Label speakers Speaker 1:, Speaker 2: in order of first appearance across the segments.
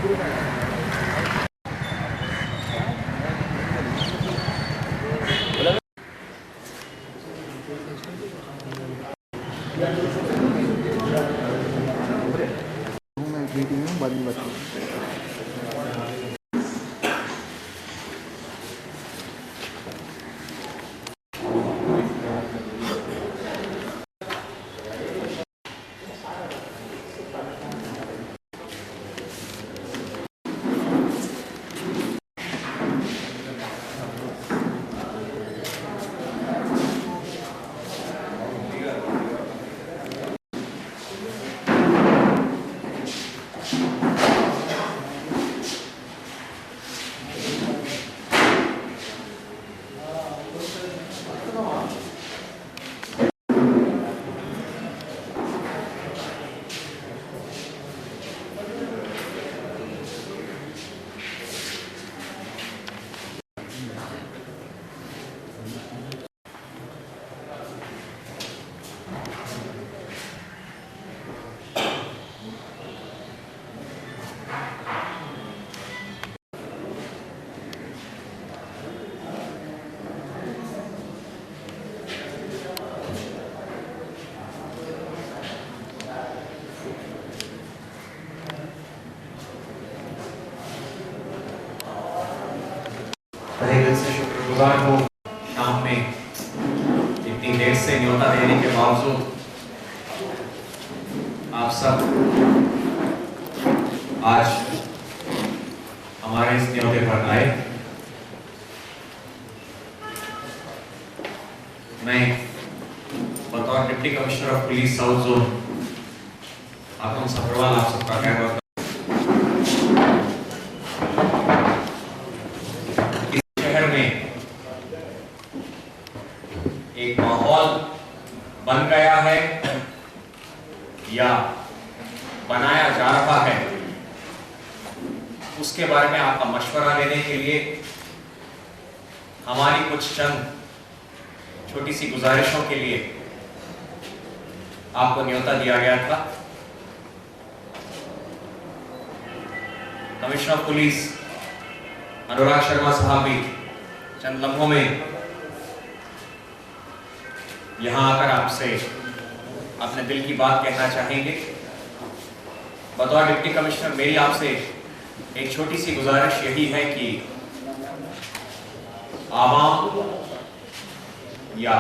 Speaker 1: Meeting में बाद में बताऊँ।
Speaker 2: दिल से शुक्रगुजार हो शाम में इतनी देर से न्योता देने के बावजूद आप सब आज हमारे इस न्योते पर आए। मैं बतौर deputy commissioner of police south zone Atam Safarwal आप सबका खैर एक माहौल बन गया है या बनाया जा रहा है, उसके बारे में आपका मशवरा लेने के लिए हमारी कुछ चंद छोटी सी गुजारिशों के लिए आपको न्योता दिया गया था। Commissioner of police Anurag Sharma साहब भी चंद लम्हों में यहां आकर आपसे अपने दिल की बात कहना चाहेंगे। बतौर डिप्टी कमिश्नर मेरी आपसे एक छोटी सी गुजारिश यही है कि आवाम या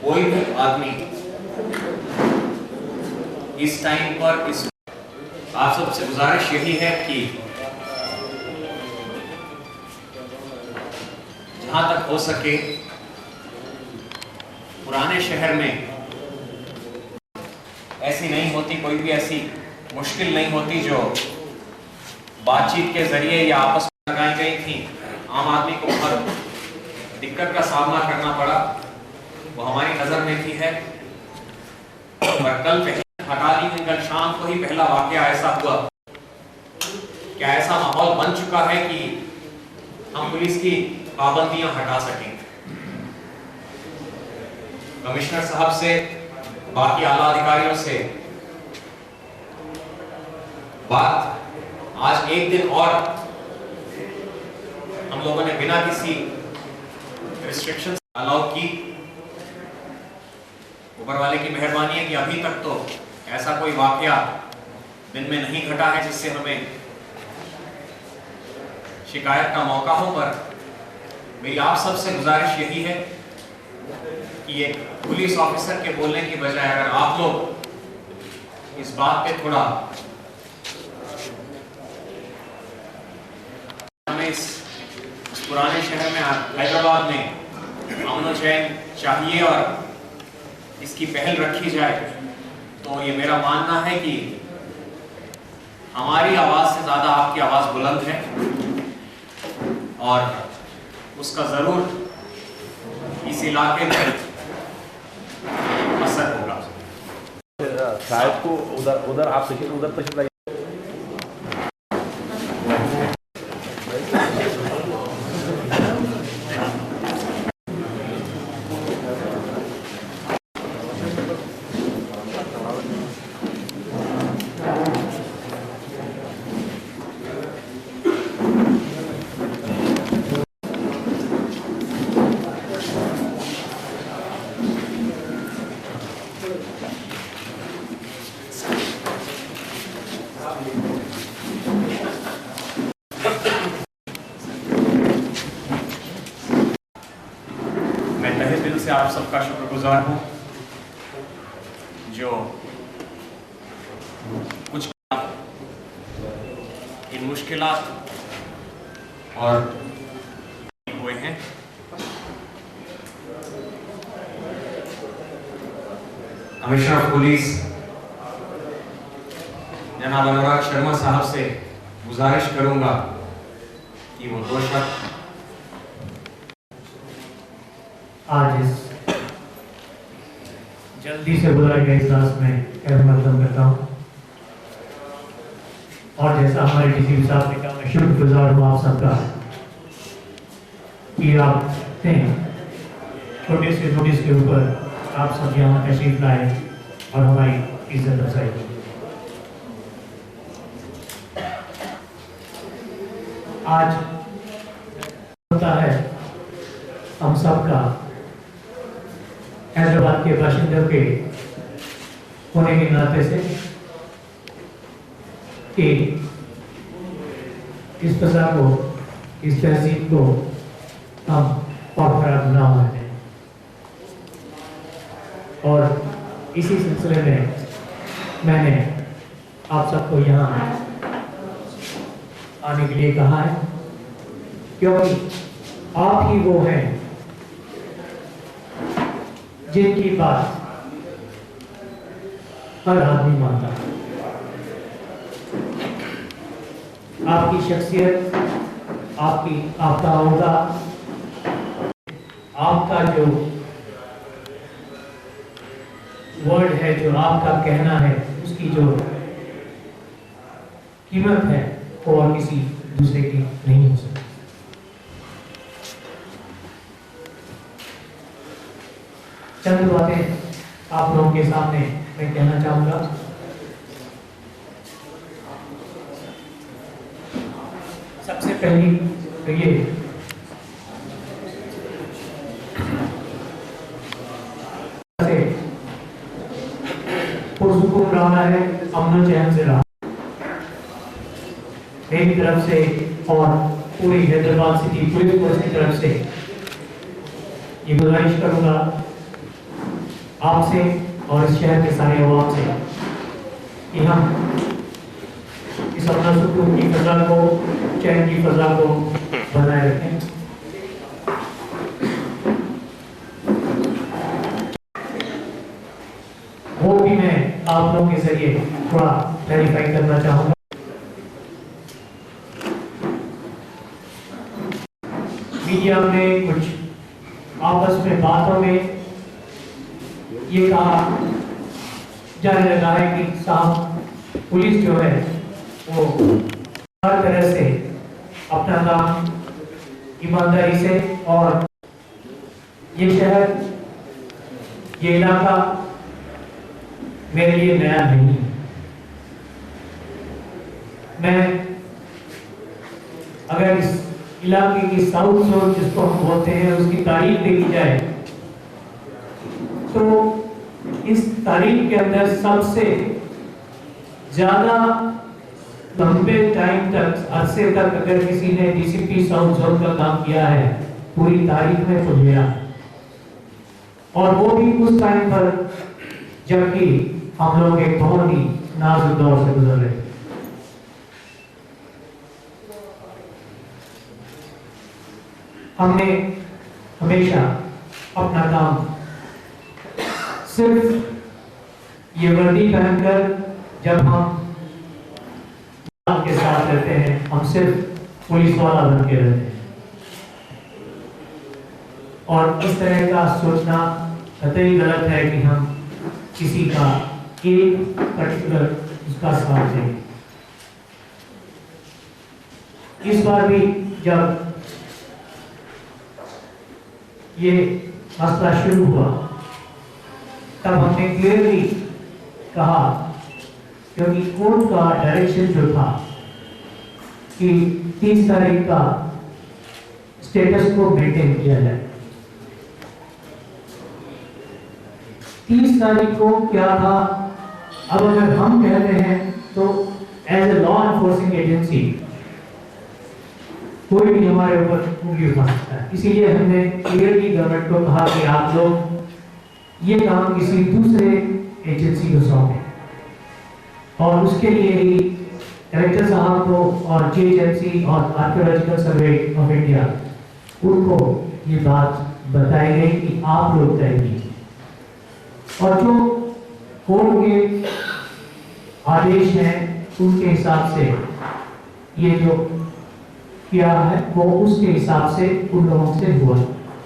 Speaker 2: कोई भी आदमी इस टाइम पर आप सबसे गुजारिश यही है कि जहां तक हो सके पुराने शहर में ऐसी नहीं होती, कोई भी ऐसी मुश्किल नहीं होती जो बातचीत के जरिए या आपस में लगाई गई थी, आम आदमी को हर दिक्कत का सामना करना पड़ा, वो हमारी नजर में भी है। और कल हटा दी, कल शाम को ही पहला वाकया ऐसा हुआ। क्या ऐसा माहौल बन चुका है कि हम पुलिस की पाबंदियां हटा सकें? कमिश्नर साहब से, बाकी आला अधिकारियों से बात आज एक दिन और हम लोगों ने बिना किसी रिस्ट्रिक्शन अलाउ की। ऊपर वाले की मेहरबानी है कि अभी तक तो ऐसा कोई वाकया दिन में नहीं घटा है जिससे हमें शिकायत का मौका हो। पर मेरी आप सबसे गुजारिश यही है कि एक पुलिस ऑफिसर के बोलने की बजाय अगर आप लोग इस बात पे थोड़ा हमें इस पुराने शहर में हैदराबाद में अमन और चैन चाहिए और इसकी पहल रखी जाए, तो ये मेरा मानना है कि हमारी आवाज से ज्यादा आपकी आवाज बुलंद है और उसका जरूर इस इलाके में असर होगा।
Speaker 3: शायद को उधर आप उधर तशरीफ लाइए।
Speaker 2: आप सबका शुक्रगुजार हूँ जो कुछ इन मुश्किलात और हुए हैं। कमिश्नर ऑफ पुलिस जनाब अनुराग शर्मा साहब से गुजारिश करूंगा कि वो 2 शब्द
Speaker 4: आज इस जल्दी से बुलाए गए इजलास में मकदम करता हूँ और जैसा हमारे डीसी साहब ने कहा, मैं शुक्रगुजार हूँ आप सबका कि आपने छोटे से नोटिस के ऊपर आप सब यहाँ तशरीफ लाए और हमारी इज्जत अफजाई की। आज होता है हम सबका हैदराबाद के बाशिंदों के होने के नाते से कि इस फजा को, इस तहजीब को हम बहुत खराब ना होने दें। और इसी सिलसिले में मैंने आप सबको यहाँ आने के लिए कहा है, क्योंकि आप ही वो हैं जिनकी बात हर आदमी मानता है। आपकी शख्सियत, आपका ओहदा, आपका जो वर्ड है, जो आपका कहना है, उसकी जो कीमत है वो और किसी दूसरे की नहीं हो सकती। चंद बातें आप लोगों के सामने मैं कहना चाहूंगा। सबसे पहली तो ये पुरसुकून रहा है, अमन चैन से रहा मेरी तरफ से और पूरी हैदराबाद सिटी पुलिस फोर्स की तरफ से ये गुजारिश करूंगा आपसे और इस शहर के सारे अवाम से कि हम इस अमन सुकून की फजा को, चैन की फजा को बनाए रखें। वो भी मैं आप लोगों के जरिए थोड़ा क्लैरिफाई करना चाहूंगा। मीडिया में कुछ आपस में बातों में ये कहा जाने लगा है कि साहब पुलिस जो है वो हर तरह से अपना काम ईमानदारी से, और ये शहर, ये इलाका मेरे लिए नया नहीं है। मैं अगर इस इलाके की साउथ जोन जिसको हम बोलते हैं उसकी तारीफ देखी जाए तो इस तारीफ के अंदर सबसे ज्यादा लंबे टाइम तक, अरसे तक अगर किसी ने डीसीपी साउथ जोन का काम किया है पूरी तारीख में तो मेरा, और वो भी उस टाइम पर जबकि हम लोग एक बहुत ही नाजुक दौर से गुजर रहे। हमने हमेशा अपना काम सिर्फ ये वर्दी पहनकर, जब हम के साथ रहते हैं, हम सिर्फ पुलिस वाला बन के रहते हैं, और इस तरह का सोचना कतई गलत है कि हम किसी का एक पर्टिकुलर उसका साथ दें। इस बार भी जब ये मसला शुरू हुआ तब हमने क्लियरली कहा, क्योंकि कोर्ट का डायरेक्शन जो था कि 30 तारीख का स्टेटस को मेंटेन किया जाए। 30 तारीख को क्या था, अब अगर हम कहते हैं तो as a law enforcing agency कोई भी हमारे ऊपर उंगली उठा सकता है। इसीलिए हमने क्लियरली गवर्नमेंट को कहा कि आप लोग ये काम किसी दूसरे एजेंसी को सौंपें, और उसके लिए ही कलेक्टर साहब को और जीएचएमसी और आर्कियोलॉजिकल सर्वे ऑफ इंडिया उनको ये बात बताई गई कि आप लोग तय कीजिए, और जो कोर्ट के आदेश हैं उनके हिसाब से ये जो किया है वो उसके हिसाब से उन लोगों से हुआ।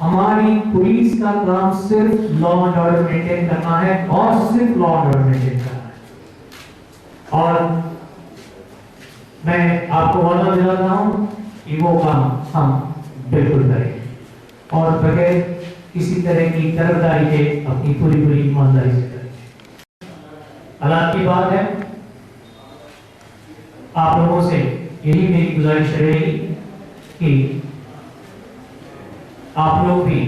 Speaker 4: हमारी पुलिस का काम सिर्फ लॉ एंड ऑर्डर मेंटेन करना है, और सिर्फ लॉ एंड ऑर्डर मेंटेन करना है। और मैं आपको वादा दिलाता हूं कि वो काम हम बिल्कुल करेंगे, और बगैर किसी तरह की तरफदारी के अपनी पूरी ईमानदारी से करेंगे। हालात की बात है, आप लोगों से यही मेरी गुजारिश रहेगी कि आप लोग भी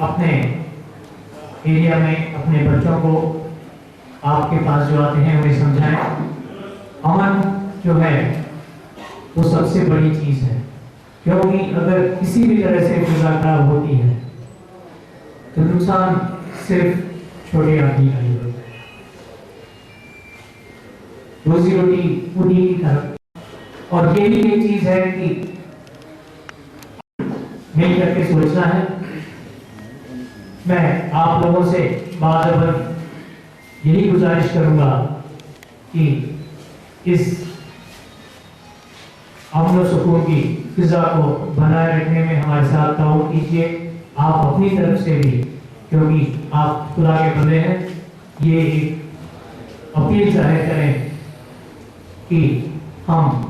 Speaker 4: अपने एरिया में अपने बच्चों को आपके पास जो आते हैं उन्हें समझाएं। अमन जो है वो सबसे बड़ी चीज है, क्योंकि अगर किसी भी तरह से फिजा खराब होती है तो नुकसान सिर्फ छोटे आदमी का ही होता है। रोजी रोटी उन्हीं की तरफ, और यही एक चीज है कि मिल करके सोचना है। मैं आप लोगों से बार-बार यही गुजारिश करूंगा कि इस अमन और सुकून की फिजा को बनाए रखने में हमारे साथ ताउन कीजिए। आप अपनी तरफ से भी, क्योंकि आप खुदा के बंदे हैं, ये एक अपील जाहिर करें कि हम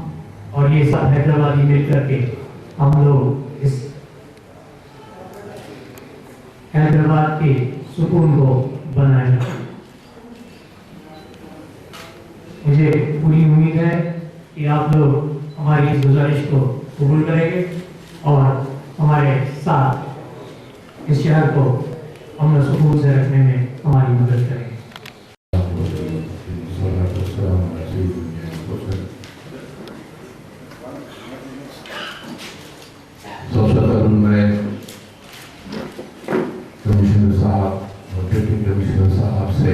Speaker 4: और ये सब हैदराबादी मिलकर के हम लोग इस हैदराबाद के सुकून को बनाए रखें। मुझे पूरी उम्मीद है कि आप लोग हमारी इस गुजारिश को कबूल करेंगे और हमारे साथ इस शहर को अमन सुकून से रखने में हमारी मदद करेंगे।
Speaker 5: सबसे पहले मैं कमिश्नर साहब और डिप्टी कमिश्नर साहब से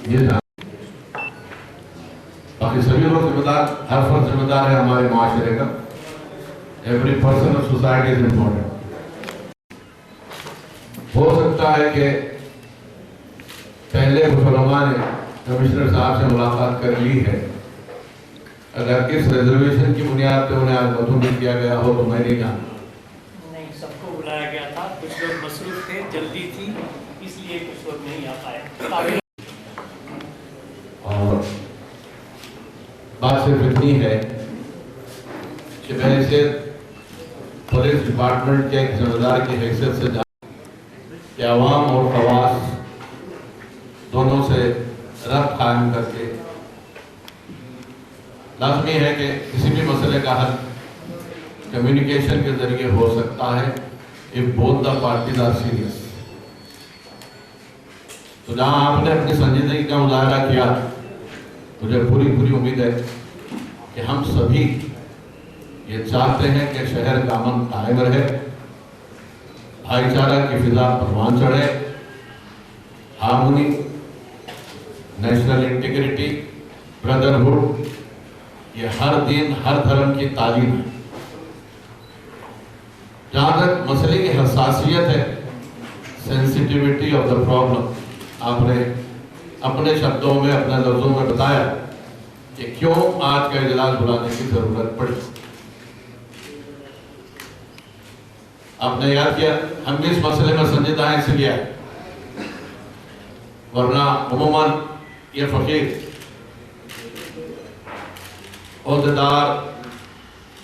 Speaker 5: ये बाकी सभी लोग जिम्मेदार, हर फर्द जिम्मेदार है हमारे माशरे का। Every person of society is important. हो सकता है कि पहले मुसलमान ने कमिश्नर साहब से मुलाकात कर ली है, अगर इस रिजर्वेशन की बुनियाद पर उन्हें आज मौजूद किया गया हो तो मैं नहीं जानता।
Speaker 4: नहीं, सबको बुलाया गया था, कुछ लोग मसरूफ थे, जल्दी थी, इसलिए कुछ लोग नहीं आ पाए।
Speaker 5: और बात सिर्फ इतनी है कि मैं इसे पुलिस डिपार्टमेंट के एक जिम्मेदार की हैसियत से कि आवाम और खवास दोनों से रब्त कायम करके लाजमी है कि किसी भी मसले का हल कम्युनिकेशन के जरिए हो सकता है if both the parties are serious. तो जहां आपने अपनी संजीदगी का मुजाहरा किया, मुझे पूरी उम्मीद है कि हम सभी ये चाहते हैं कि शहर का अमन कायम रहे, भाईचारा की फिजा परवान चढ़े, हार्मोनी, नेशनल इंटीग्रिटी, ब्रदरहुड, ये हर दिन हर धर्म की तालीम है। जहां तक मसले की हसासियत है, सेंसिटिविटी ऑफ द प्रॉब्लम, आपने अपने शब्दों में, अपने लफ्जों में बताया कि क्यों आज का इजलास बुलाने की जरूरत पड़ी। आपने याद किया हम भी इस मसले में संजीदा हैं इसलिए, वरना उम्मन ये फकीर ओहदेदार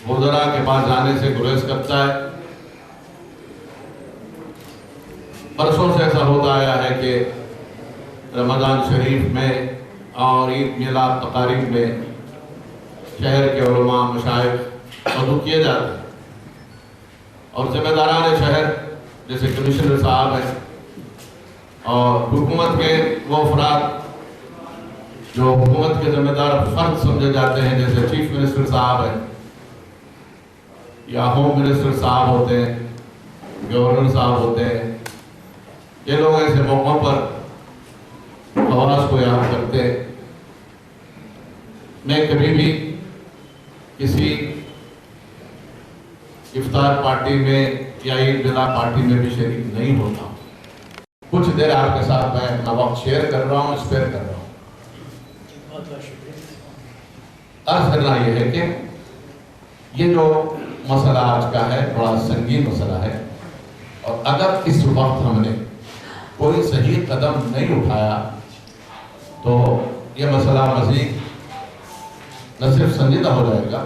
Speaker 5: वज़रा के पास जाने से गुरेज करता है। बरसों से ऐसा होता आया है कि रमज़ान शरीफ में और ईद मिलाद तकारीब में शहर के उलमा मशाइख वज़ू किए जाते हैं, और जिम्मेदारान शहर जैसे कमिश्नर साहब हैं और हुकूमत के वो अफराद जो हुकूमत के जिम्मेदार फर्द समझे जाते हैं, जैसे चीफ मिनिस्टर साहब हैं या होम मिनिस्टर साहब होते हैं, गवर्नर साहब होते हैं, ये लोग ऐसे मौकों पर आवाज को याद करते हैं। मैं कभी भी किसी इफ्तार पार्टी में या ईद मिलाद पार्टी में भी शरीक नहीं होता। कुछ देर आपके साथ मैं अपना वक्त शेयर कर रहा हूँ, स्पेयर कर रहा हूँ। अर्ज करना यह है कि ये जो मसला आज का है बड़ा संगीन मसला है, और अगर इस वक्त हमने कोई सही कदम नहीं उठाया तो यह मसला मज़ीद न सिर्फ संजीदा हो जाएगा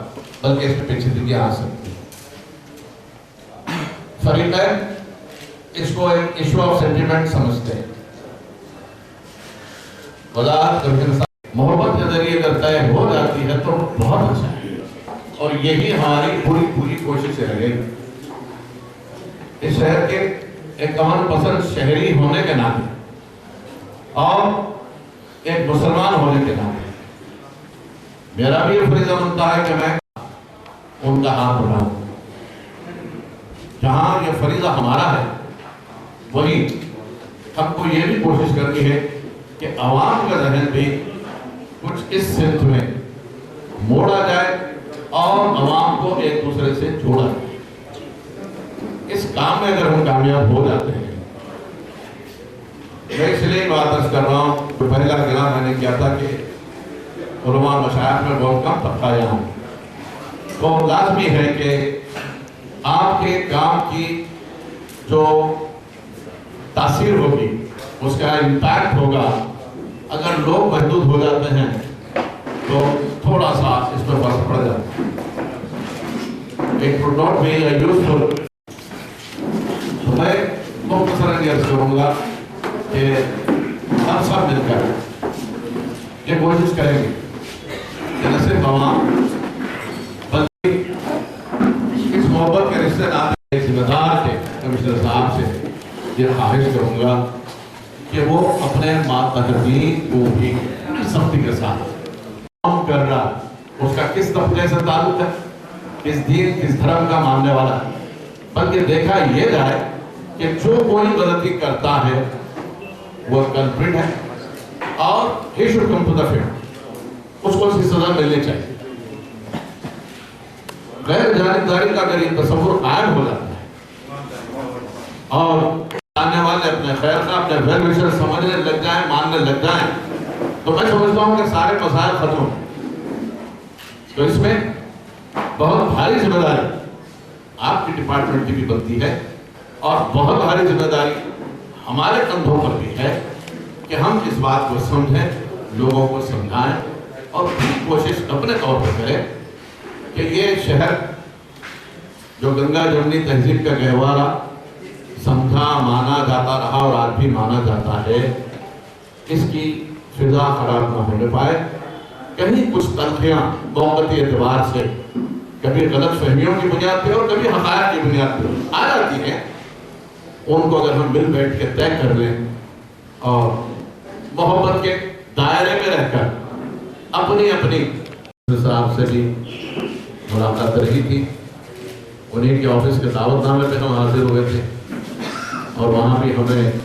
Speaker 5: बल्कि इसमें पेचीदगी आ सकती है। फरीक़ैन इसको एक इशू ऑफ सेंटिमेंट समझते हैं। मोहब्बत के जरिए अगर तय हो जाती है तो बहुत अच्छा है, और यही हमारी पूरी कोशिश रहेगी। इस शहर के एक अमन पसंद शहरी होने के नाते और एक मुसलमान होने के नाते मेरा भी ये फरीज़ा बनता है कि मैं उनका हाथ उठाऊं। जहां ये फरीज़ा हमारा है वही हमको ये भी कोशिश करनी है कि अवाम का जहन भी कुछ इस सिलसिले में मोड़ा जाए और अवाम को एक दूसरे से जोड़ा जाए। इस काम में अगर हम कामयाब हो जाते हैं, मैं इसलिए बात अर्ज कर रहा हूँ। तो पहला गिला मैंने किया था कि उलमा मशाइख में बहुत कम तबका यहाँ, तो लाजमी है कि आपके काम की जो तासीर होगी, उसका इम्पैक्ट होगा, अगर लोग महदूद हो जाते हैं तो थोड़ा सा इस पर फर्क पड़ जाता है। It would not be useful. तो मैं मुख्तसरन ये अर्ज करूँगा कि हम सब मिलकर ये कोशिश करेंगे कि न सिर्फ अवाम बल्कि इस मोहब्बत के रिश्ते नाते जिम्मेदार के कमिश्नर साहब से ये ख्वाहिश करूँगा कि वो अपने मातहतीन को भी सख्ती के साथ काम कर रहा, उसका किस तबके से ताल्लुक है, किस दीन किस धर्म का मानने वाला है, बल्कि देखा यह जाए कि जो कोई गलती करता है वो कल्प्रिट है और he should come to the field, उसको उसकी सजा मिलनी चाहिए। गैर जानिबदारी का अगर ये तस्वुर कायम हो जाता है और आने वाले अपने खैर का अपने वेल विशर समझने लग जाए, मानने लग जाए, तो मैं समझता हूँ कि सारे मसाइल खत्म हो। तो इसमें बहुत भारी जिम्मेदारी आपकी डिपार्टमेंट की भी बनती है और बहुत भारी जिम्मेदारी हमारे कंधों पर भी है कि हम इस बात को समझें, लोगों को समझाएं और पूरी कोशिश अपने तौर पर करें कि ये शहर जो गंगा जमुनी तहजीब का गहवारा समझा माना जाता रहा और आज भी माना जाता है, इसकी फिजा खराब न होने पाए। कहीं कुछ तलखियाँ मौक़ती एतबार से कभी गलत फहमियों की बुनियाद पे और कभी हक़ाइक़ की बुनियाद पे आ जाती हैं, उनको अगर हम मिल बैठ के तय कर लें और मोहब्बत के दायरे में रहकर अपनी अपनी साहब से भी मुलाकात रही थी, उन्हीं के ऑफिस के दावतनामे पे हम हाजिर हुए थे और वहाँ भी हमें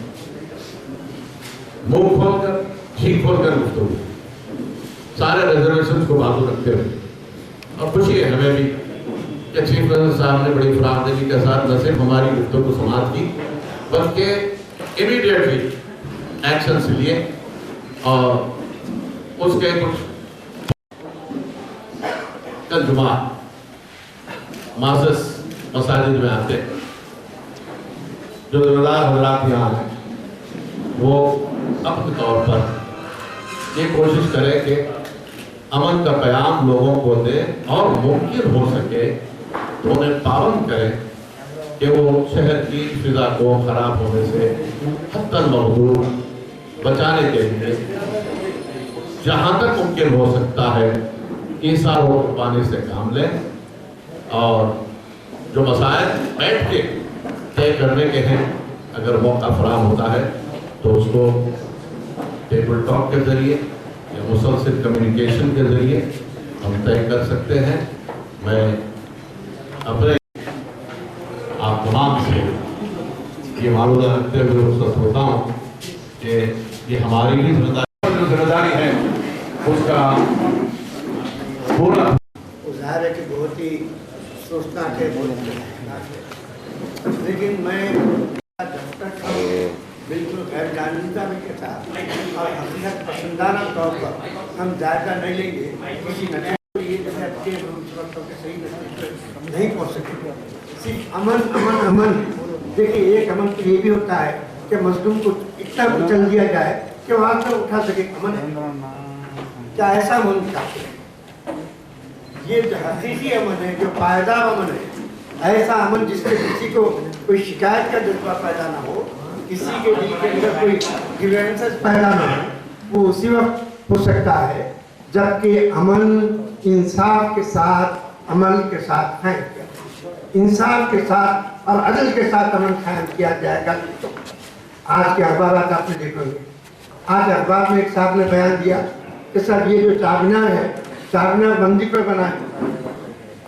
Speaker 5: मुंह खोलकर ठीक खोलकर गुफ्तगू, सारे रिजर्वेशन को बाजू रखते हुए, और खुशी है हमें भी कि चीफ मिनिस्टर साहब ने बड़ी फरामदगी के साथ न सिर्फ हमारी गुफ्तगू समाप्त की बल्कि इमीडिएटली एक्शन से लिए और उसके कुछ कल जुमा माज़स मसाजिद में आते जो जिम्मेदार हजरात यहाँ हैं वो अपने तौर पर ये कोशिश करें कि अमन का पैगाम लोगों को दे और मुमकिन हो सके तो उन्हें पाबंद करें कि वो शहर की फिजा को खराब होने से हत्तल महदूद बचाने के लिए जहाँ तक मुमकिन हो सकता है ईसार और कुर्बानी से काम लें और जो मसाइल बैठ के तय करने के हैं अगर मौका फराहम होता है तो उसको टेबल टॉक के जरिए या मुसलसल कम्युनिकेशन के ज़रिए हम तय कर सकते हैं। मैं अपने आप तमाम से ये मालूम रखते हुए रुखसत होता हूँ कि ये हमारी भी जिम्मेदारी है, उसका पूरा
Speaker 6: उजाहर है कि बहुत ही सोचनाक है, लेकिन मैं जब तक बिल्कुल गैर कानूनीता में के साथ और हकीकत पसंदाना तौर पर हम जायजा नहीं लेंगे किसी नतीजे के सही नतीजे नहीं पहुँच सकेंगे। सिर्फ अमन अमन अमन, देखिए एक अमन तो ये भी होता है कि मजलूम को इतना कुचल दिया जाए कि वहाँ से उठा सके, अमन है क्या? ऐसा अमन चाहते हैं? ये जो हकीकी अमन है, जो पायदार अमन है, ऐसा अमन जिससे किसी को कोई शिकायत का जज्बा पैदा ना हो, किसी के दिल के अंदर कोई ग्रीवेंसेस पैदा ना हो, वो उसी वक्त हो सकता है जबकि अमन इंसाफ के साथ, अमल के साथ है, इंसाफ के साथ और अदल के साथ अमन कायम किया जाएगा। तो आज के अखबार आपने देखोगे, आज अखबार में एक साहब ने बयान दिया कि सर ये जो चारमीनार है, चारमीनार बंदी पर बना है,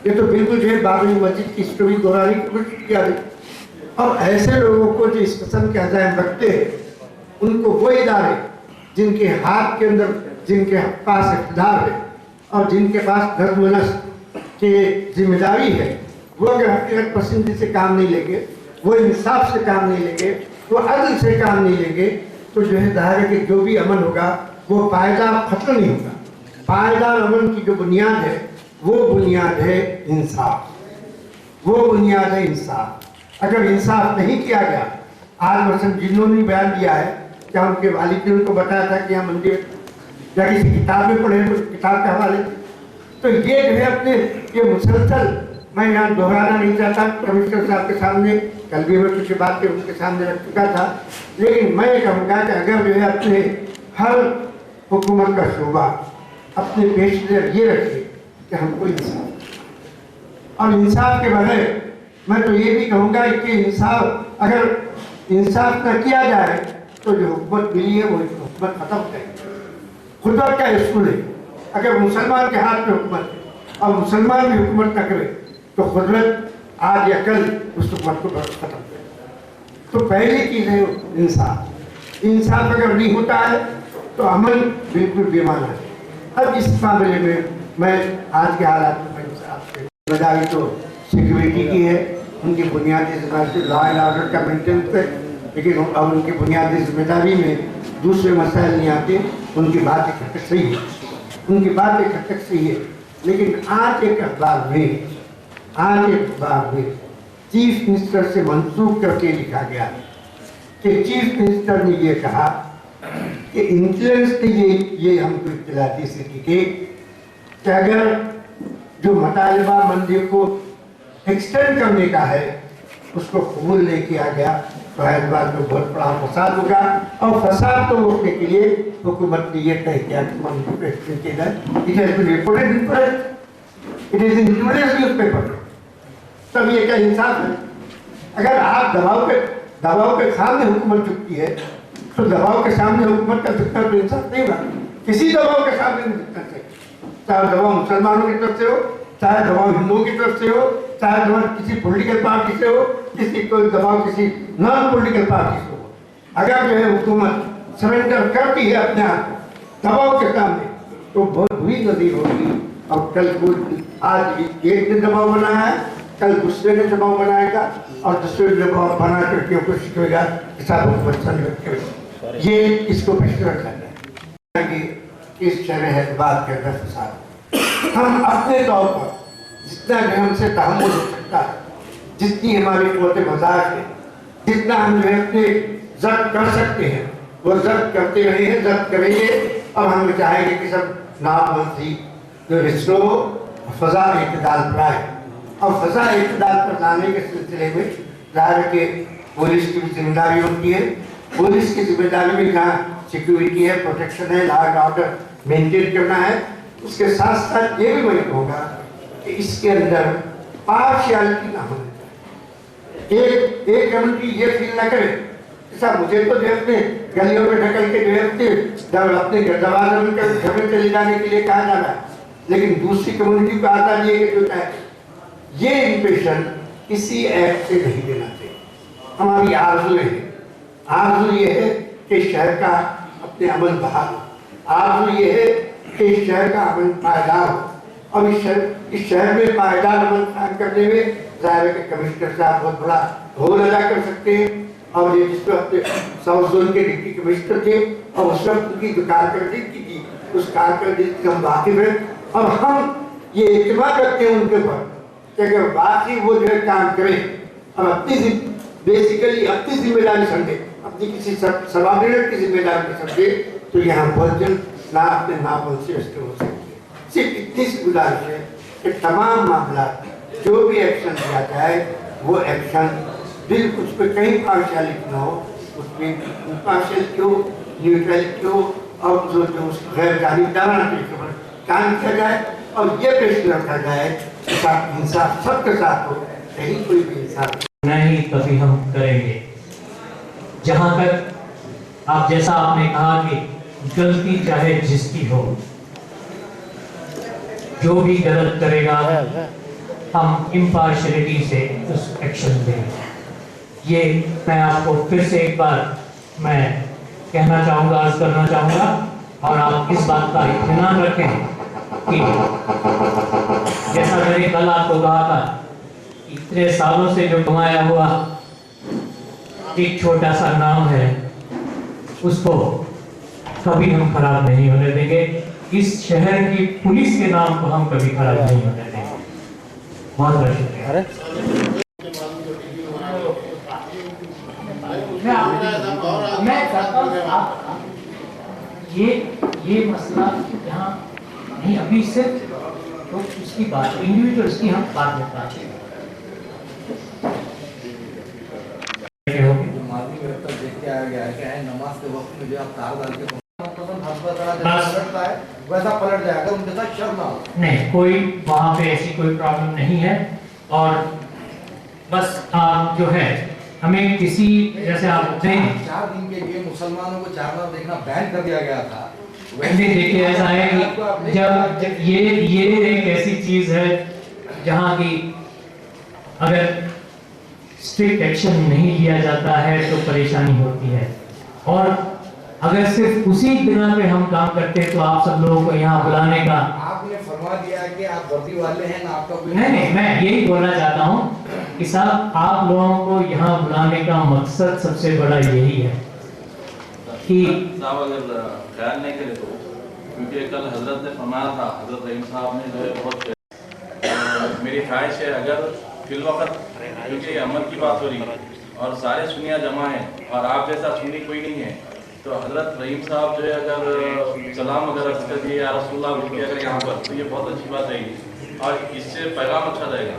Speaker 6: ये तो बिल्कुल जो है बाबरी मस्जिद की स्टोरी दोहराने की कोशिश किया गई। और ऐसे लोगों को जो इस किस्म के अज़ाइम रखते हैं, उनको वो इदारे जिनके हाथ के अंदर, जिनके पास इक़्तिदार है और जिनके पास नज़्म व नस्र की जिम्मेदारी है, वो अगर हकीकत पसंदी से काम नहीं लेंगे, वो इंसाफ से काम नहीं लेंगे, वो अदल से काम नहीं लेंगे, तो जो है ज़ाहिर है कि जो भी अमन होगा वो पायदार खत्म नहीं होगा। पायदार अमन की जो बुनियाद है वो बुनियाद है इंसाफ, वो बुनियाद है इंसाफ। अगर इंसाफ नहीं किया गया, आज मसलन जिन्होंने बयान दिया है क्या उनके वालिद ने उनको बताया था कि यहाँ मंदिर या किसी किताब में पढ़े, तो किताब के हवाले, तो ये जो है अपने ये मुसलसल, मैं यहाँ दोहराना नहीं चाहता, कमिश्नर साहब के सामने कल भी मैं कुछ बात उनके सामने रख चुका था, लेकिन मैं कहूँगा कि अगर जो है अपने हर हुकूमत का शोबा अपने पेश नज़र ये रखे कि हमको इंसाफ, और इंसाफ के बगैर मैं तो ये भी कहूँगा कि इंसाफ, अगर इंसाफ न किया जाए तो जो हुकूमत मिली है वो हुकूमत खत्म है। खुदरत का स्कूल है, अगर मुसलमान के हाथ में हुकूमत है और मुसलमान भी हुकूमत न करे तो खुदरत आज या कल उस हुकूमत को खत्म करे। तो पहली चीज़ है इंसाफ। इंसाफ अगर नहीं होता है तो अमल बिल्कुल बेमाना है। अब इस मामले में मैं आज के हालात में आपसे जिम्मेदारी तो सिक्योरिटी की है, उनकी बुनियादी जिम्मेदारी लॉ एंड ऑर्डर का मेंटेनेंस है, लेकिन अब उनकी बुनियादी जिम्मेदारी में दूसरे मसाइल नहीं आते। उनकी बात एक हद तक सही है, उनकी बात एक हद तक सही है, लेकिन आज एक अखबार में चीफ मिनिस्टर से मंसूब करके लिखा गया कि चीफ मिनिस्टर ने ये कहा कि इंटेलिजेंस ने ये हमको इत्तला दी से कि अगर जो मुतालिबा मंदिर को एक्सटेंड करने का है उसको कबूल नहीं किया गया तो हैदराबाद में बहुत बड़ा फसाद होगा, और फसाद को रोकने के लिए हुकूमत ने यह तय किया कि मंदिर को एक्सटेंड किया जाए। It has been reported in press, it is in today's newspaper. तब ये क्या इंसाफ है? अगर आप दबाव के सामने हुकूमत झुकती है तो दबाव के सामने हुकूमत का झुकना तो इंसाफ नहीं होगा। किसी दबाव के सामने नहीं झुकना चाहिए, चाहे दबाव मुसलमानों की तरफ से हो, चाहे दबाव हिंदुओं की तरफ से हो, चाहे दबाव किसी पॉलिटिकल पार्टी से हो, किसी कोई दबाव किसी नॉन पॉलिटिकल पार्टी से हो। अगर जो है हुकूमत सरेंडर करती है अपने आप को दबाव के सामने तो बहुत बुरी नज़ीर होगी। और कल आज एक ने दबाव बनाया है, कल दूसरे ने दबाव बनाएगा और दूसरे ने दबाव बना करके कोशिश करेगा कि साहब हुकूमत संगत करे। ये इसको प्रश्न रखा जाए कि इस शहर हैदराबाद के अंदर फसाद हम अपने तौर पर जितना जो हमसे तहम्मुल हो सकता है, जितनी हमारी क़ुव्वत बर्दाश्त है, जितना हम जो है अपने जब्त कर सकते हैं वो जब्त करते रहे हैं, जब्त करेंगे। और हम चाहेंगे कि सब नामंदी रिश्तों फ़ज़ा इत्तेदाल पर आए, और फ़ज़ा इत्तेदाल पर लाने के सिलसिले में ज़ाहिर के पुलिस की भी जिम्मेदारी होती है। पुलिस की जिम्मेदारी में जहाँ सिक्योरिटी है, प्रोटेक्शन है, लॉ एंड ऑर्डर मेंटेन करना है, उसके साथ साथ ये भी मैं कहूँगा कि इसके अंदर पार्शियलिटी ना होनी चाहिए। एक कम्युनिटी ये फील ना करे सब मुझे तो देखते गलियों में ढकल के देखते जब अपने दरवाजे में घर में चले जाने के लिए कहा जाना, लेकिन दूसरी कम्युनिटी को आता नहीं है कि है ये इंप्रेशन किसी एक्ट से नहीं देना चाहिए। हमारी आरज़ू है, आरज़ू ये है कि शहर का अपने अमन बहाल हो, आरज़ू ये है कि इस शहर का अमन पायदार हो, और इस शहर में पायदार अमन कायम करने में जाहिर है कि कमिश्नर साहब बहुत बड़ा रोल अदा कर सकते हैं। और ये जिसमें अपने साउथ जोन के डिप्टी कमिश्नर थे और उस वक्त उनकी जो कारकर्दगी थी उस कारकर्दगी से हम वाकिफ हैं, और हम ये इत्मीनान रखते हैं उनके ऊपर कि अगर वाकई वो जो है काम करें और अपनी बेसिकली अपनी जिम्मेदारी समझे, अपनी किसी सबॉर्डिनेट की जिम्मेदारी समझे, तो यहाँ बहुत जल्द ना अपने नाम से हो सकते हैं। सिर्फ इतनी सी गुजारिश है कि तमाम मामला जो भी एक्शन लिया जाए वो एक्शन बिल्कुल उस पर कहीं पार्शियलिटी ना हो, उसमें इम्पार्शियल क्यों, न्यूट्रल क्यों, और जो गैर जानिबदाराना तरीके पर काम किया जाए और ये प्रश्न रखा जाए कि इंसाफ सबके साथ हो, कहीं कोई भी इंसाफ
Speaker 4: नहीं कभी हम करेंगे। जहां तक आप जैसा आपने कहा कि गलती चाहे जिसकी हो, जो भी गलत करेगा हम इम्पार्शियलिटी से उस एक्शन देंगे। ये मैं आपको फिर से एक बार मैं कहना चाहूँगा, अर्ज करना चाहूँगा, और आप इस बात का इत्मीनान रखें कि जैसा मैंने कल आपको कहा था, इतने सालों से जो कमाया हुआ एक छोटा सा नाम है उसको कभी हम खराब नहीं होने देंगे। इस शहर की पुलिस के नाम को हम कभी खराब नहीं होने देंगे। बहुत बहुत शुक्रिया। मैं ये मसला यहाँ नहीं, अभी सिर्फ तो उसकी बात इंडिविजुअल्स की हम बात में बात
Speaker 1: देख के आया गया है कि नमाज के वक्त में जो आप तार डाल के वैसा पलट जाएगा, उनके साथ शर्म ना हो।
Speaker 4: नहीं, कोई वहाँ पे ऐसी कोई प्रॉब्लम नहीं है। और बस आप जो है हमें किसी जैसे आप
Speaker 1: 4 दिन के लिए मुसलमानों को चारमीनार देखना बैन कर दिया गया था।
Speaker 4: वैसे देखिए ऐसा है कि जब ये एक ऐसी चीज है जहाँ की अगर स्ट्रिक्ट एक्शन नहीं लिया जाता है तो परेशानी होती है, और अगर सिर्फ उसी बिना पे हम काम करते तो आप सब लोगों को यहाँ बुलाने का
Speaker 1: आपने फरमा दिया कि आप वर्दी वाले हैं ना, आपका कोई
Speaker 4: नहीं, मैं यही बोलना चाहता हूँ कि साहब आप लोगों को यहाँ बुलाने का मकसद सबसे बड़ा यही है कि
Speaker 3: साहब अगर ख्याल नहीं करे तो, क्योंकि कल हजरत ने फरमाया था, हजरत रहीम साहब ने जो है बहुत मेरी ख्वाहिश है अगर फिल वक्त, क्योंकि अमल की बात हो रही है और सारे सुनिया जमा हैं और आप जैसा सुन्नी कोई नहीं है, तो हजरत रहीम साहब जो है अगर सलाम अगर कर दिए या रसूलुल्लाह बोल के अगर यहाँ पर, तो ये बहुत अच्छी बात रहेगी और इससे पैगाम अच्छा रहेगा।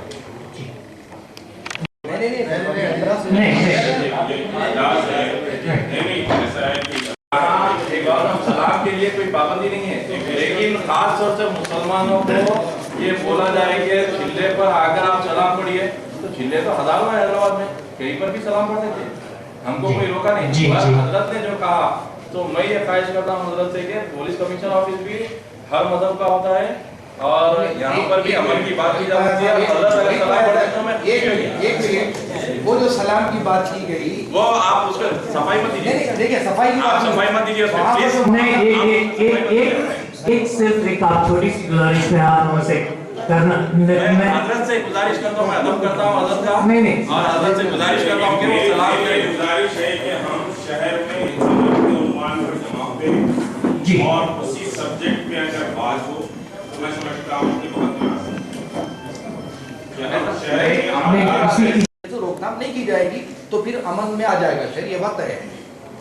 Speaker 3: सलाम के लिए कोई पाबंदी नहीं है, लेकिन खास तौर से मुसलमानों को ये बोला जाए कि चिल्ले पर आकर आप सलाम पढ़िए, तो चिल्ले तो हजारों है हैदराबाद में, कहीं पर भी सलाम पढ़ देते, हमको कोई रोका नहीं। हजरत ने जो कहा तो मैं ये ख्वाहिश करता हूँ हजरत से कि पुलिस कमिश्नर ऑफिस भी हर मजहब का होता है और यहाँ पर भी अमल की बात की जाती है।
Speaker 1: एक मिनट, वो जो सलाम की बात की गई
Speaker 3: वो आप उस पर सफाई मत दीजिए।
Speaker 1: देखिए सफाई मत
Speaker 3: दीजिए उस पर प्लीज।
Speaker 4: नहीं, एक सिर्फ एक आप छोटी सी गुजारिश में आप हमसे करना,
Speaker 3: मैं हजरत से गुजारिश करता हूँ, मैं अदब करता हूँ हजरत का,
Speaker 4: नहीं
Speaker 3: और हजरत से गुजारिश करता हूँ कि वो सलाम करें।
Speaker 7: गुजारिश है कि हम शहर में के उन्वान पर जमा हुए
Speaker 4: जी,
Speaker 7: और उसी सब्जेक्ट पे अगर बात हो तो मैं समझता हूँ कि बहुत मुनासिब
Speaker 1: तो रोकथाम नहीं की जाएगी तो फिर अमन में आ जाएगा शहर, ये बात है।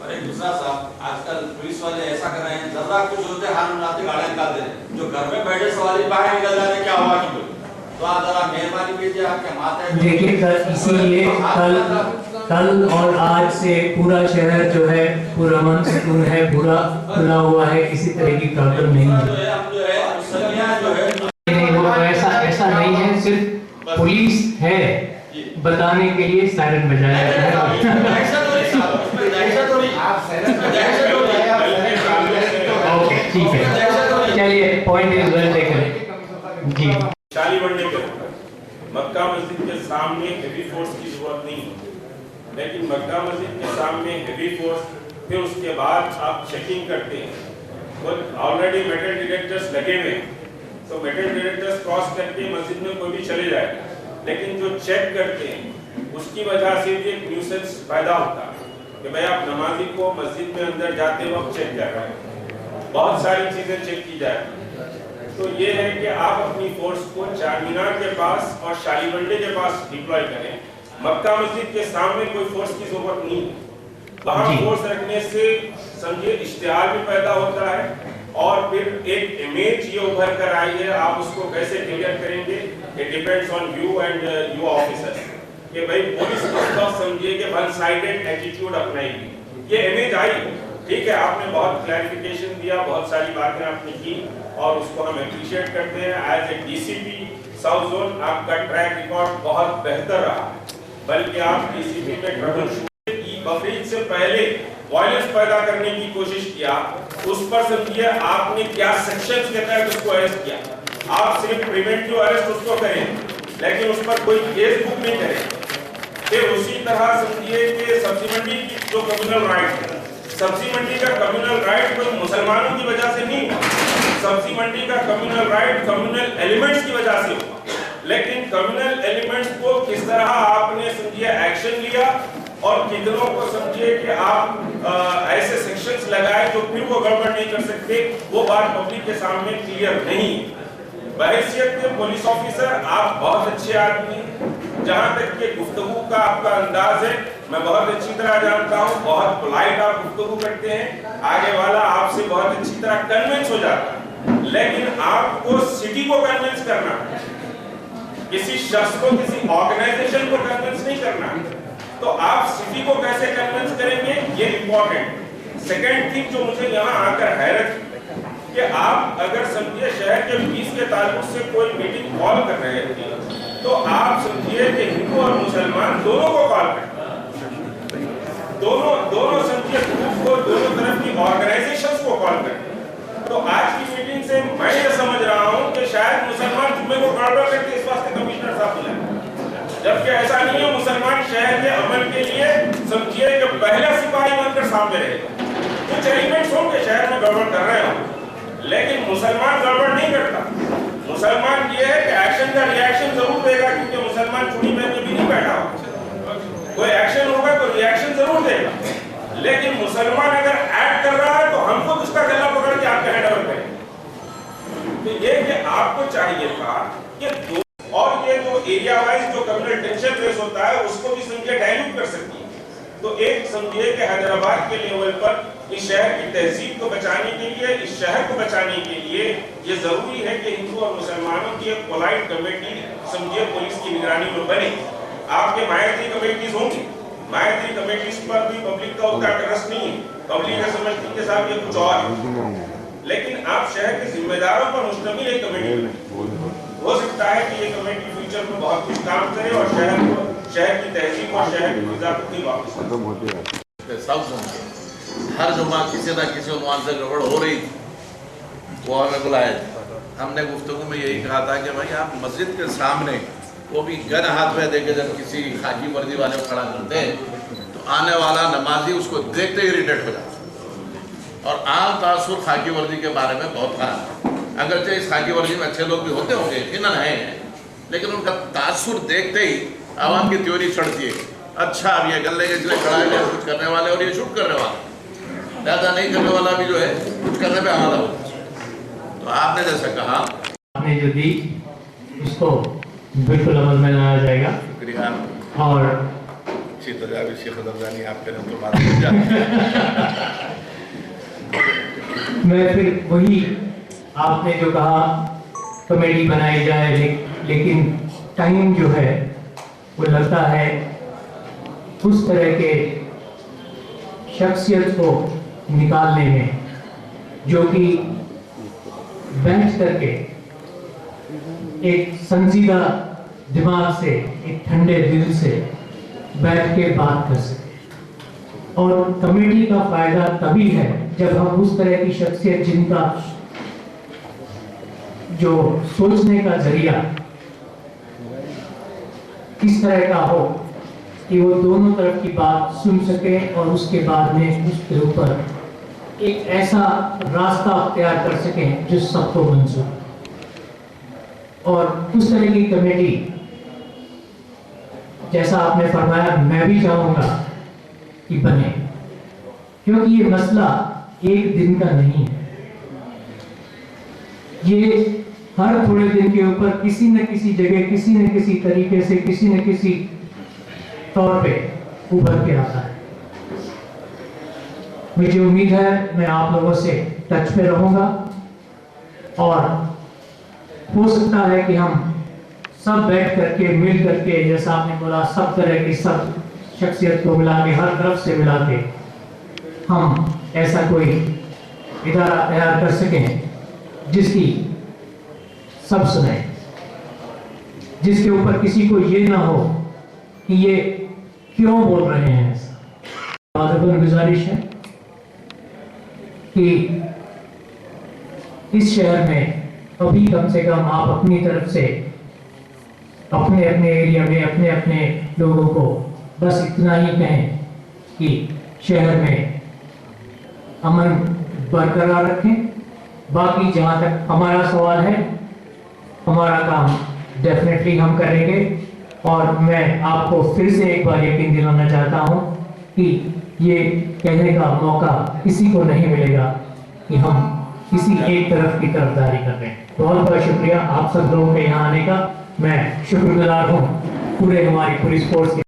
Speaker 8: अरे दूसरा साहब, आजकल पुलिस वाले ऐसा कर रहे हैं, जरा कुछ होते हैं हाथ मिलाते गाड़ियां निकालते हैं, जो घर में बैठे सवारी बाहर निकल जाते क्या हुआ कि तो आप जरा मेहरबानी कीजिए, आपके माता
Speaker 4: देखिए कल इसीलिए कल और आज से पूरा शहर जो है पूरा मन सुकून है, पूरा खुला हुआ है, किसी तरह की प्रॉब्लम नहीं है। वो ऐसा नहीं है, सिर्फ पुलिस है बताने के लिए सायरन बजाया जाता है। जी।
Speaker 7: शाली बनने के ऊपर मक्का मस्जिद के सामने हेवी फोर्स की जरूरत नहीं होती, लेकिन मक्का मस्जिद के सामने हेवी फोर्स, फिर उसके बाद आप चेकिंग करते हैं तो ऑलरेडी मेटल डिटेक्टर्स लगे हुए हैं, तो मेटल डिटेक्टर्स क्रॉस करके मस्जिद में कोई भी चले जाएगा, लेकिन जो चेक करते हैं उसकी वजह से भी एक न्यूसेंस पैदा होता है कि भाई आप नमाजी को मस्जिद में अंदर जाते वक्त चेक कर रहे हैं, बहुत सारी चीजें चेक की जाएगी। तो ये है कि आप अपनी फोर्स को चार मीनार के पास और शालीबंडे के पास डिप्लॉय करें। मक्का मस्जिद के सामने कोई फोर्स की जरूरत नहीं है, वहां फोर्स रखने से समझिए इश्तिहार भी पैदा होता है और फिर एक इमेज ये उभर कर आई है, आप उसको कैसे क्लियर करेंगे, it depends on you and your officers कि भाई पुलिस तो समझिए कि वन साइडेड एटीट्यूड अपनाएगी, ये इमेज आई। ठीक है, आपने बहुत क्लैरिफिकेशन दिया, बहुत सारी बातें आपने की और उसको हम अप्रिशिएट करते हैं। As a DCP south zone आपका ट्रैक रिकॉर्ड बहुत बेहतर रहा, बल्कि आप डीसीपी में ट्रबल शूटिंग की बकरीद से पहले वायलेंस पैदा करने की कोशिश किया, उस पर समझिए आपने क्या सेक्शंस के तहत उसको अरेस्ट किया। आप सिर्फ प्रिवेंटिव अरेस्ट उसको करें लेकिन उस पर कोई केस बुक नहीं करें। फिर उसी तरह समझिए कि सब्जी मंडी की जो कम्युनल राइट है, सब्जी मंडी का कम्युनल राइट कोई मुसलमानों की वजह से नहीं हुआ, सब्जी मंडी का कम्युनल राइट कम्युनल एलिमेंट्स की वजह से हुआ, लेकिन कम्युनल एलिमेंट्स को किस तरह आपने समझिए एक्शन लिया और कितनों को समझिए कि आप ऐसे सेक्शंस लगाए जो फिर वो गड़बड़ नहीं कर सकते, वो बात पब्लिक के सामने क्लियर नहीं है। बहैसियत के पुलिस ऑफिसर आप बहुत अच्छे आदमी हैं, जहां तक के गुफ्तगू का आपका अंदाज है मैं बहुत अच्छी तरह जानता हूं, बहुत पोलाइट आप गुफ्तगू करते हैं, आगे वाला आपसे बहुत अच्छी तरह कन्विंस हो जाता है, लेकिन आपको सिटी को कन्विंस करना, किसी शख्स को किसी ऑर्गेनाइजेशन को कन्विंस नहीं करना, तो आप सिटी को कैसे कन्विंस करेंगे ये इंपॉर्टेंट। सेकेंड थिंग जो मुझे यहाँ आकर हैरत कि आप अगर समझिए शहर के पीस के ताल्लुक से कोई मीटिंग कॉल कर रहे थे तो आप समझिए कि हिंदू और मुसलमान दोनों को कॉल करते, दोनों समझिए ग्रुप को, दोनों तरफ की ऑर्गेनाइजेशंस को कॉल करते। तो आज की मीटिंग से मैं ये समझ रहा हूँ कि शायद मुसलमान जुम्मे को गड़बड़ करके इस वास्ते कमिश्नर साहब बुलाए, जबकि ऐसा नहीं है। मुसलमान शहर के अमन के लिए समझिए कि पहला सिपाही बनकर सामने रहेगा। कुछ एलिमेंट्स होंगे शहर में गड़बड़ कर रहे हो, लेकिन मुसलमान गड़बड़ नहीं करता। मुसलमान ये है कि एक्शन का रिएक्शन जरूर देगा, क्योंकि मुसलमान चूड़ी पहन के भी नहीं बैठा हो, कोई एक्शन होगा तो रिएक्शन जरूर देगा, लेकिन मुसलमान अगर एक्ट कर रहा है तो हमको उसका गला पकड़ के आपके हैंड ओवर करें। तो ये कि आपको चाहिए था कि और ये जो एरिया वाइज जो कम्युनल टेंशन फेस होता है उसको भी समझिए डाइल्यूट कर सकती है। तो एक समझिए कि हैदराबाद के लेवल पर इस शहर की तहजीब को बचाने के लिए, इस शहर को बचाने के लिए ये जरूरी है कि हिंदू और मुसलमानों की एक पोलाइट कमेटी समझिए पुलिस की निगरानी में बने। आपके मायात्री कमेटीज होंगी, मायात्री कमेटीज पर भी पब्लिक का उतना ट्रस्ट नहीं है, पब्लिक का समझती के साथ ये कुछ और है, लेकिन आप शहर के जिम्मेदारों पर मुश्तमिल एक कमेटी हो सकता है कि ये कमेटी फ्यूचर में बहुत कुछ काम करे और शहर की तहजीब और शहर की फिजा को वापस
Speaker 5: सब हर जुम्मा किसी न किसी उन्वान से गड़बड़ हो रही थी, वो हमें बुलाए। हमने गुफ्तगू में यही कहा था कि भाई आप मस्जिद के सामने वो भी गन हाथ में देके जब किसी खाकी वर्दी वाले को खड़ा करते हैं तो आने वाला नमाजी उसको देखते ही इरिटेट हो जाता। और आम तासुर खाकी वर्दी के बारे में बहुत खराब है, अगरचे इस खाकी वर्दी में अच्छे लोग भी होते होंगे, यकीनन हैं, लेकिन उनका तासुर देखते ही आवाम की त्योरी चढ़ती है, अच्छा अब ये गले के इसलिए खड़ा है कुछ करने वाले और ये शूट करने वाले, ज़्यादा नहीं करने वाला भी जो है कुछ करने पे आमादा हो। तो आपने जैसा कहा,
Speaker 4: आपने जो दी उसको बिल्कुल अमल में लाया जाएगा।
Speaker 5: शुक्रिया।
Speaker 4: और
Speaker 5: अच्छी तरह भी शेख दरगानी आप करें तो बात हो जाए।
Speaker 4: मैं फिर वही आपने जो कहा कमेटी बनाई जाए, लेकिन टाइम जो है वो लगता है उस तरह के शख्सियत को निकालने में जो कि बैठ करके एक संजीदा दिमाग से, एक ठंडे दिल से बैठ के बात कर सके। और कमेटी का फायदा तभी है जब हम उस तरह की शख्सियत जिनका जो सोचने का जरिया इस तरह का हो कि वो दोनों तरफ की बात सुन सके और उसके बाद में उसके ऊपर एक ऐसा रास्ता अख्तियार कर सकें जो सबको मंजूर, और उस तरह की कमेटी जैसा आपने फरमाया मैं भी चाहूंगा कि बने, क्योंकि ये मसला एक दिन का नहीं है। ये हर थोड़े दिन के ऊपर किसी न किसी जगह किसी न किसी तरीके से किसी न किसी तौर पे उभर के आता है। मुझे उम्मीद है मैं आप लोगों से टच पे रहूंगा और हो सकता है कि हम सब बैठ करके मिल करके, जैसा आपने बोला, सब तरह की सब शख्सियत को मिला के, हर तरफ से मिला के हम ऐसा कोई इदारा तैयार कर सकें जिसकी सब सुने, जिसके ऊपर किसी को ये ना हो कि ये क्यों बोल रहे हैं। गुजारिश है कि इस शहर में अभी कम से कम आप अपनी तरफ से अपने अपने एरिया में अपने अपने लोगों को बस इतना ही कहें कि शहर में अमन बरकरार रखें। बाकी जहां तक हमारा सवाल है, हमारा काम डेफिनेटली हम करेंगे, और मैं आपको फिर से एक बार यकीन दिलाना चाहता हूं कि ये कहने का मौका किसी को नहीं मिलेगा कि हम किसी एक तरफ की तरफदारी कर रहे हैं। बहुत बहुत शुक्रिया आप सब लोगों के यहाँ आने का। मैं शुक्रगुजार हूँ पूरे हमारी पुलिस फोर्स के